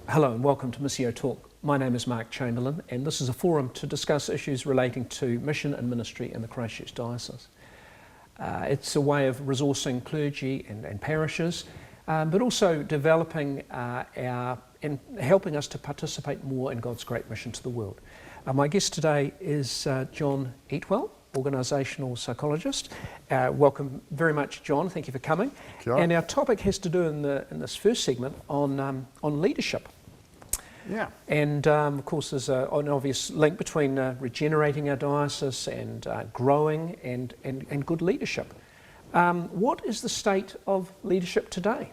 Hello and welcome to Missio Talk. My name is Mark Chamberlain and this is a forum to discuss issues relating to mission and ministry in the Christchurch Diocese. It's a way of resourcing clergy and parishes, but also developing and helping us to participate more in God's great mission to the world. My guest today is John Eatwell, Organisational Psychologist. Welcome very much, John. Thank you for coming. Sure. And our topic has to do in this first segment on leadership. Yeah. And of course there's an obvious link between regenerating our diocese and growing and good leadership. What is the state of leadership today?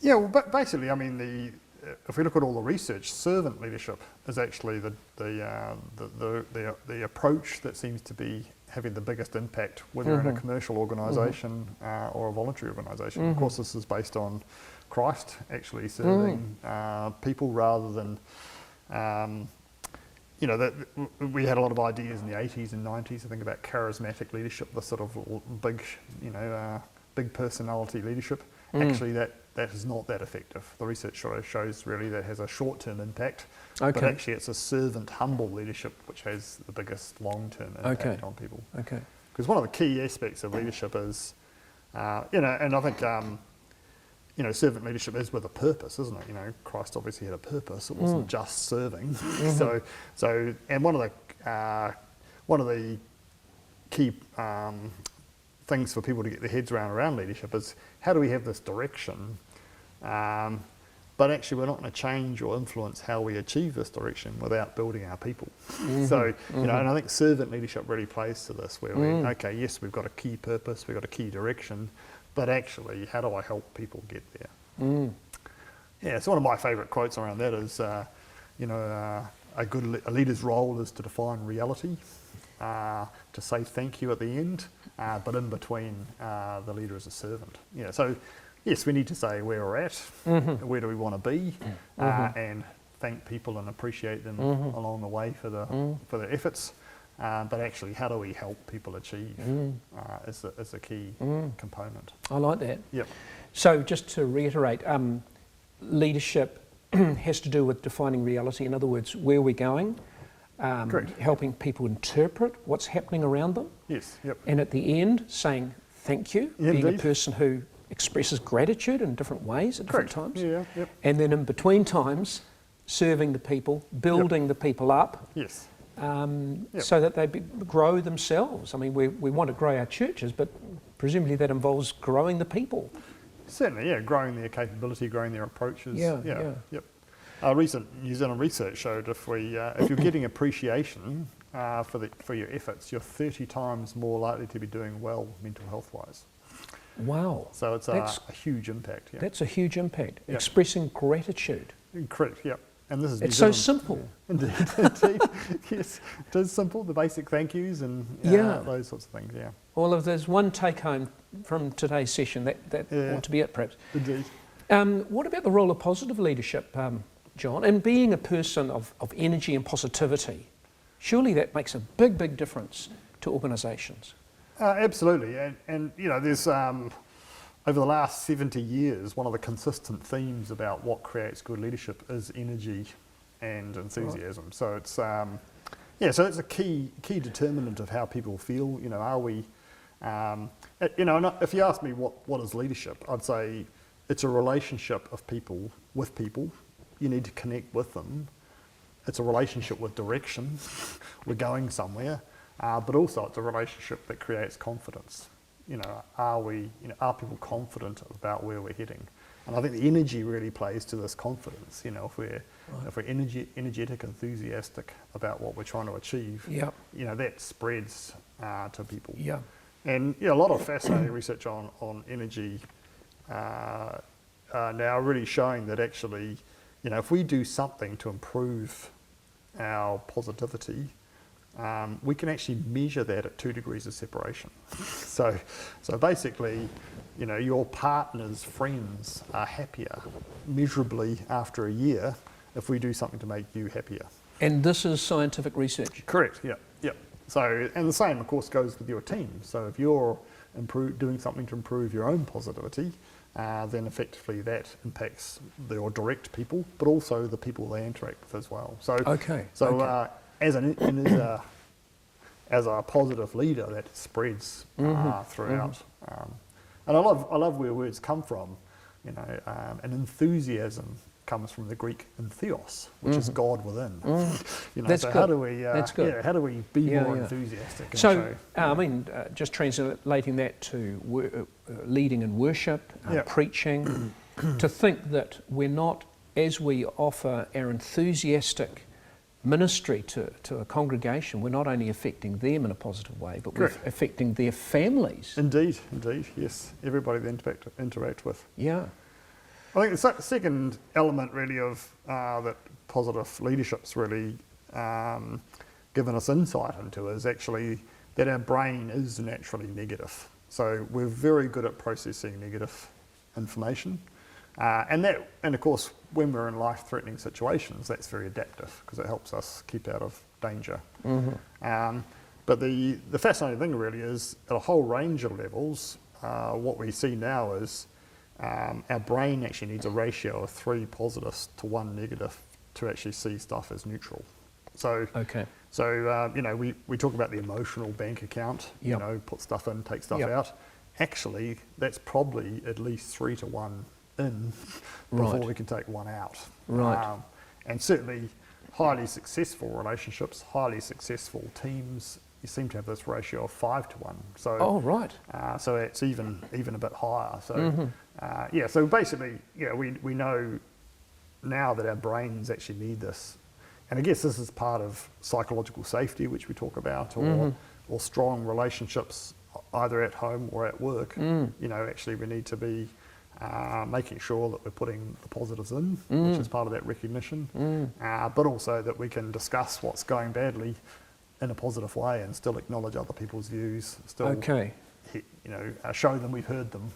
Yeah, well, basically, I mean, if we look at all the research, servant leadership is actually the approach that seems to be having the biggest impact, whether in a commercial organisation or a voluntary organisation. Of course, this is based on Christ actually serving people rather than, that we had a lot of ideas in the 80s and 90s. I think about charismatic leadership, the sort of big, big personality leadership. Actually, that is not that effective. The research shows really that has a short-term impact, but actually it's a servant, humble leadership which has the biggest long-term impact on people. Because one of the key aspects of leadership is, and I think, servant leadership is with a purpose, isn't it? Christ obviously had a purpose. It wasn't just serving. And one of the key things for people to get their heads around leadership is how do we have this direction, but actually we're not going to change or influence how we achieve this direction without building our people. And I think servant leadership really plays to this, where yes, we've got a key purpose, we've got a key direction, but actually how do I help people get there? Yeah, so one of my favourite quotes around that is, a leader's role is to define reality, to say thank you at the end, but in between, the leader is a servant. So yes, we need to say where we're at, where do we want to be, and thank people and appreciate them along the way for their efforts. But actually, how do we help people achieve is a key component. I like that. Yep. So just to reiterate, leadership has to do with defining reality. In other words, where we're going, helping people interpret what's happening around them. Yes. Yep. And at the end, saying thank you, being a person who expresses gratitude in different ways at different times. Yeah. Yep. And then in between times, serving the people, building the people up. Yes. So that they grow themselves. I mean, we want to grow our churches, but presumably that involves growing the people. Certainly, yeah, growing their capability, growing their approaches. Yeah. Yep. Recent New Zealand research showed if you're getting appreciation for your efforts, you're 30 times more likely to be doing well mental health wise. Wow. So it's a huge impact. Yeah. That's a huge impact. Yep. Expressing gratitude. Correct. Yep. And this is it's so simple. Indeed. Yes, it is simple. The basic thank yous and those sorts of things. Yeah. Well, if there's one take home from today's session, that ought to be it, perhaps. Indeed. What about the role of positive leadership, John? And being a person of energy and positivity, surely that makes a big difference to organisations. Absolutely, and there's over the last 70 years, one of the consistent themes about what creates good leadership is energy and enthusiasm. Right. So it's so it's a key determinant of how people feel. Are we, and if you ask me what is leadership, I'd say it's a relationship of people with people. You need to connect with them. It's a relationship with direction. We're going somewhere, but also it's a relationship that creates confidence. Are people confident about where we're heading? And I think the energy really plays to this confidence. If we're energetic, enthusiastic about what we're trying to achieve, that spreads to people. Yeah. And a lot of fascinating research on energy now really showing that actually, if we do something to improve our positivity, we can actually measure that at 2 degrees of separation. So basically, your partner's friends are happier measurably after a year if we do something to make you happier. And this is scientific research? Correct, yeah. So, and the same, of course, goes with your team. So if you're doing something to improve your own positivity, then effectively that impacts your direct people, but also the people they interact with as well. So, as a positive leader, that spreads throughout. And I love where words come from. You know, an enthusiasm comes from the Greek entheos, which is God within. You know, That's so good. how do we? That's good. How do we be more enthusiastic? And So, show, just translating that to leading in worship, preaching, to think that we're not, as we offer our enthusiastic ministry to a congregation, we're not only affecting them in a positive way, but we're affecting their families. Indeed, yes. Everybody they interact with. Yeah. I think the second element really of that positive leadership's really given us insight into is actually that our brain is naturally negative. So we're very good at processing negative information. And of course, when we're in life-threatening situations, that's very adaptive because it helps us keep out of danger. But the fascinating thing really is at a whole range of levels, what we see now is our brain actually needs a ratio of 3 positives to 1 negative to actually see stuff as neutral. So, you know, we talk about the emotional bank account, you know, put stuff in, take stuff out. Actually, that's probably at least 3 to 1 in before we can take 1 out. And certainly highly successful relationships, highly successful teams, you seem to have this ratio of 5 to 1. So, so it's even a bit higher. So, so basically, we know now that our brains actually need this. And I guess this is part of psychological safety, which we talk about, or strong relationships, either at home or at work. You know, actually we need to be making sure that we're putting the positives in, which is part of that recognition, but also that we can discuss what's going badly in a positive way and still acknowledge other people's views, still show them we've heard them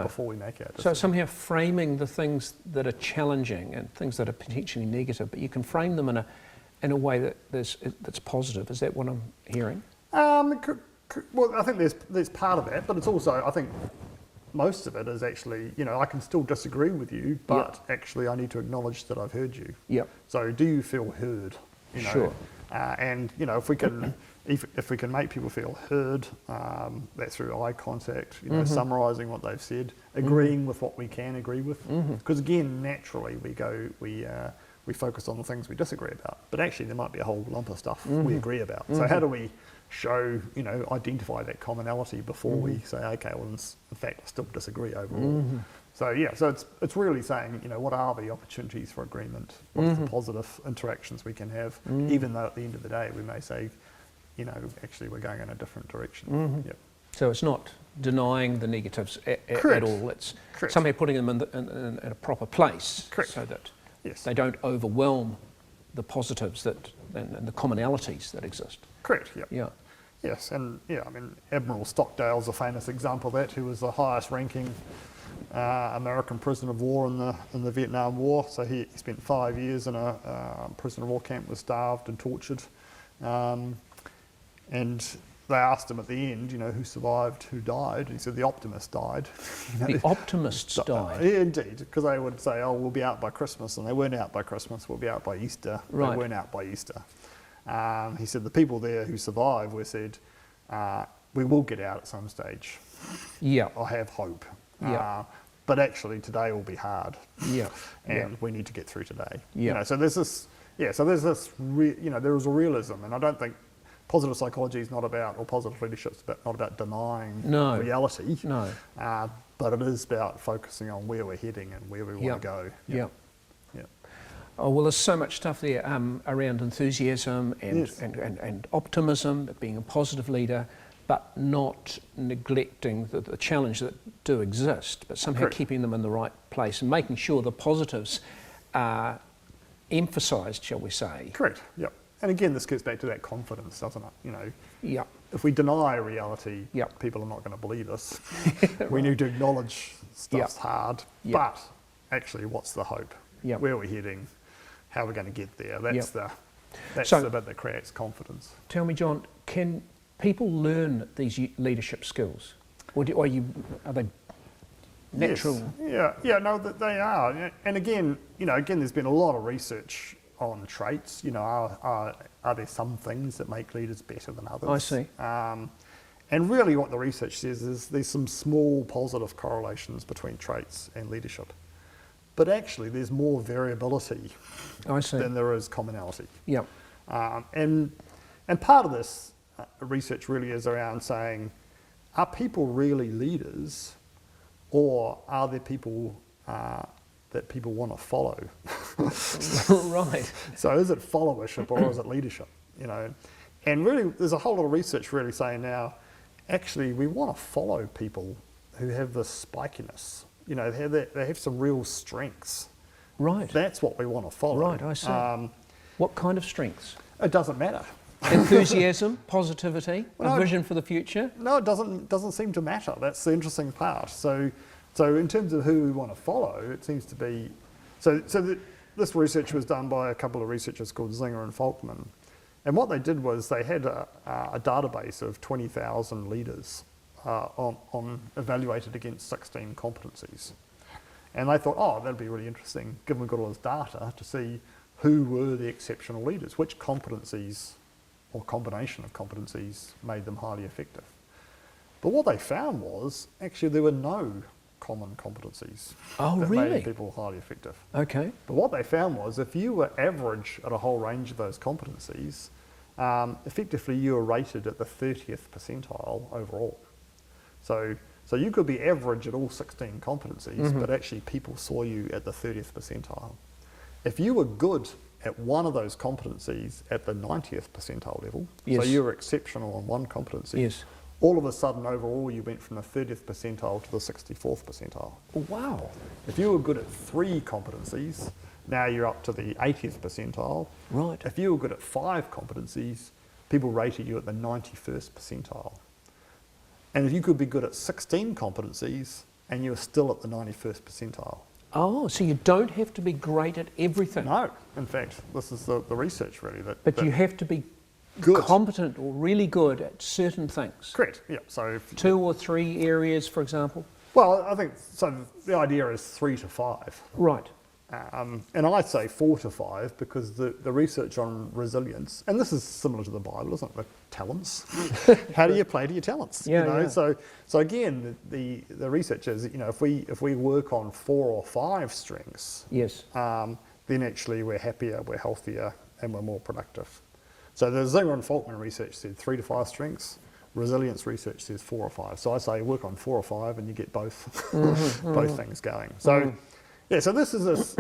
before we make our decision. So somehow framing the things that are challenging and things that are potentially negative, but you can frame them in a way that's positive. Is that what I'm hearing? Well, I think there's part of that, but it's also, I think, most of it is actually, I can still disagree with you, but actually I need to acknowledge that I've heard you. So do you feel heard? Sure. And if we can make people feel heard, that's through eye contact, summarising what they've said, agreeing with what we can agree with. Because again, naturally we focus on the things we disagree about, but actually there might be a whole lump of stuff we agree about. So how do we show, identify that commonality before we say, okay, well, in fact, I still disagree overall. So it's really saying, what are the opportunities for agreement? What's the positive interactions we can have, even though at the end of the day we may say, actually we're going in a different direction. So it's not denying the negatives at all. It's somehow putting them in a proper place so that they don't overwhelm the positives and the commonalities that exist. Yes, and I mean, Admiral Stockdale's a famous example of that, who was the highest ranking American prisoner of war in the Vietnam War. So he spent 5 years in a prisoner of war camp, was starved and tortured. And they asked him at the end, who survived, who died. And he said the optimists died. The optimists died? Yeah, indeed, because they would say, oh, we'll be out by Christmas. And they weren't out by Christmas, we'll be out by Easter. They weren't out by Easter. He said the people there who survived were said, we will get out at some stage. I have hope. But actually today will be hard. And we need to get through today. So there's this, there is a realism, and I don't think positive psychology is not about, or positive leadership is not about denying reality. But it is about focusing on where we're heading and where we want to go. Oh, well, there's so much stuff there around enthusiasm and optimism, being a positive leader, but not neglecting the challenge that do exist, but somehow keeping them in the right place and making sure the positives are emphasised, shall we say. And again, this gets back to that confidence, doesn't it? If we deny reality, people are not going to believe us. We need to acknowledge stuff's hard, but actually, what's the hope? Where are we heading? How are we going to get there? That's the bit that creates confidence. Tell me, John, can people learn these leadership skills, or are they natural. Yes. No, they are. And again, there's been a lot of research on traits. Are there some things that make leaders better than others? I see. And really what the research says is there's some small positive correlations between traits and leadership. But actually there's more variability than there is commonality. Yeah. And part of this research really is around saying, are people really leaders, or are there people that people want to follow? Right. So is it followership or is it leadership? And really there's a whole lot of research really saying now, actually we want to follow people who have this spikiness. They have some real strengths. Right. That's what we want to follow. Right, I see. What kind of strengths? It doesn't matter. Enthusiasm, positivity, Well, a vision for the future? No, it doesn't seem to matter. That's the interesting part. So in terms of who we want to follow, it seems to be... This research was done by a couple of researchers called Zinger and Folkman. And what they did was they had a database of 20,000 leaders evaluated against 16 competencies. And they thought, that'd be really interesting, given we've got all this data, to see who were the exceptional leaders, which competencies or combination of competencies made them highly effective. But what they found was, actually there were no common competencies that made people highly effective. Okay. But what they found was, if you were average at a whole range of those competencies, effectively you were rated at the 30th percentile overall. So you could be average at all 16 competencies, but actually people saw you at the 30th percentile. If you were good at one of those competencies at the 90th percentile level, so you were exceptional on one competency, all of a sudden overall you went from the 30th percentile to the 64th percentile. Wow. If you were good at 3 competencies, now you're up to the 80th percentile. Right. If you were good at 5 competencies, people rated you at the 91st percentile. And if you could be good at 16 competencies and you were still at the 91st percentile. Oh, so you don't have to be great at everything. No, in fact, this is the research really. But you have to be good, competent or really good at certain things. Correct, yeah. So 2 or 3 areas, for example? Well, I think, so the idea is 3 to 5. Right. And I say 4 to 5 because the research on resilience, and this is similar to the Bible, isn't it? The talents. How do you play to your talents? Yeah. So again, the research is, if we work on 4 or 5 strengths, then actually we're happier, we're healthier, and we're more productive. So the Zinger and Folkman research said 3 to 5 strengths. Resilience research says 4 or 5. So I say work on 4 or 5, and you get both both things going. So. Yeah, so this is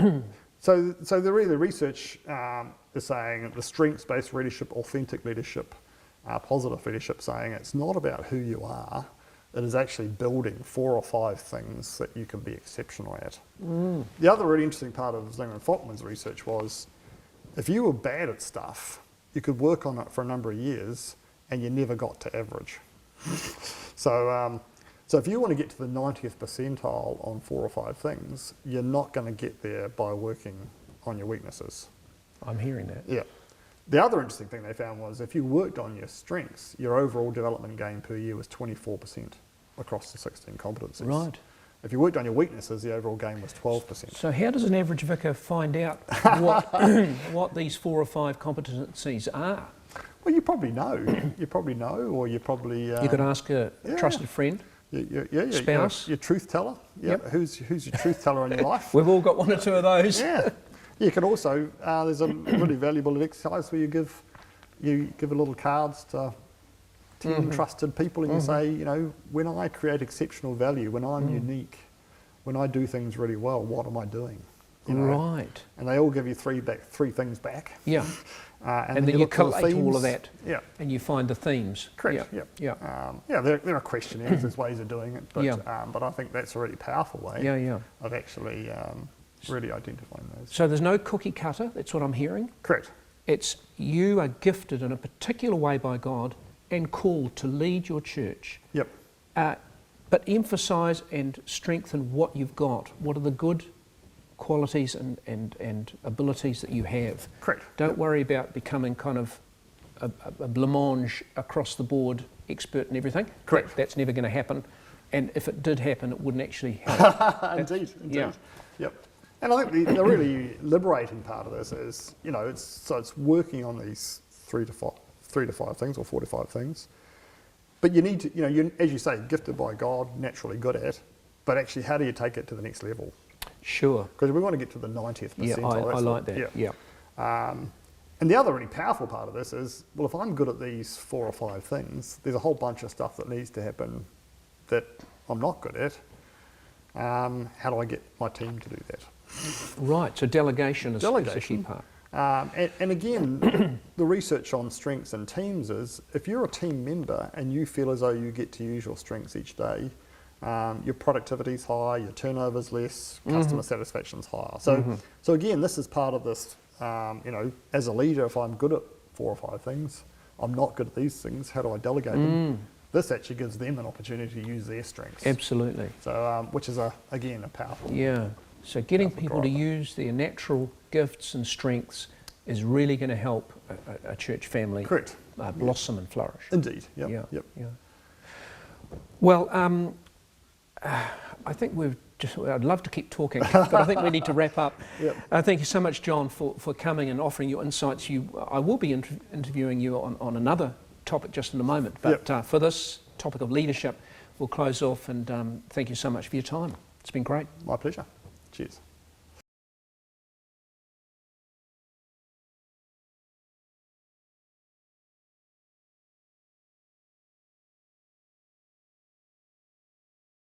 so the research is saying the strengths-based leadership, authentic leadership, positive leadership, saying it's not about who you are, it is actually building 4 or 5 things that you can be exceptional at. The other really interesting part of Zinger and Folkman's research was, if you were bad at stuff, you could work on it for a number of years and you never got to average. So if you want to get to the 90th percentile on 4 or 5 things, you're not going to get there by working on your weaknesses. I'm hearing that. Yeah. The other interesting thing they found was, if you worked on your strengths, your overall development gain per year was 24% across the 16 competencies. Right. If you worked on your weaknesses, the overall gain was 12%. So how does an average vicar find out what these 4 or 5 competencies are? Well, you probably know. You probably know, or you probably... you could ask a trusted friend. Spouse. Your truth teller. Yep. Who's your truth teller in your life? We've all got 1 or 2 of those. Yeah. You can also, there's a really valuable exercise where you give a little cards to 10 trusted people, and you say, when I create exceptional value, when I'm unique, when I do things really well, what am I doing? Right. And they all give you 3 things back. Yeah. And then you collate all of that. Yeah. And you find the themes. Correct. Yeah. There are questionnaires, there's ways of doing it, but I think that's a really powerful way of actually really identifying those. So there's no cookie cutter, that's what I'm hearing? Correct. It's you are gifted in a particular way by God and called to lead your church. Yep. But emphasise and strengthen what you've got. What are the good qualities and abilities that you have? Correct. Don't worry about becoming kind of a blancmange across the board expert in everything. Correct. That's never going to happen. and if it did happen, it wouldn't actually help. Indeed. Yeah. Yep. And I think the really liberating part of this is, you know, it's working on these 3 to 5 things, or 4 to 5 things. But you need to, you know, as you say, gifted by God, naturally good at. But actually, how do you take it to the next level? Sure. Because we want to get to the 90th percentile. Yeah, I like that. Yeah. And the other really powerful part of this is, well, if I'm good at these 4 or 5 things, there's a whole bunch of stuff that needs to happen that I'm not good at. How do I get my team to do that? Right, so delegation is a key part. And again, the research on strengths and teams is, if you're a team member and you feel as though you get to use your strengths each day, your productivity's high, your turnover's less, customer satisfaction's higher. So again, this is part of this, you know, as a leader, if I'm good at 4 or 5 things, I'm not good at these things, how do I delegate them? This actually gives them an opportunity to use their strengths. Absolutely. So, which is, again, a powerful... Yeah, so getting people to driver. use their natural gifts and strengths is really going to help a church family Correct. Blossom and flourish. Indeed, yep. Yeah, Yep. yeah. Well, I think I'd love to keep talking, but I think we need to wrap up. Yep. Thank you so much, John, for coming and offering your insights. I will be interviewing you on another topic just in a moment, but for this topic of leadership, we'll close off, and thank you so much for your time. It's been great. My pleasure. Cheers.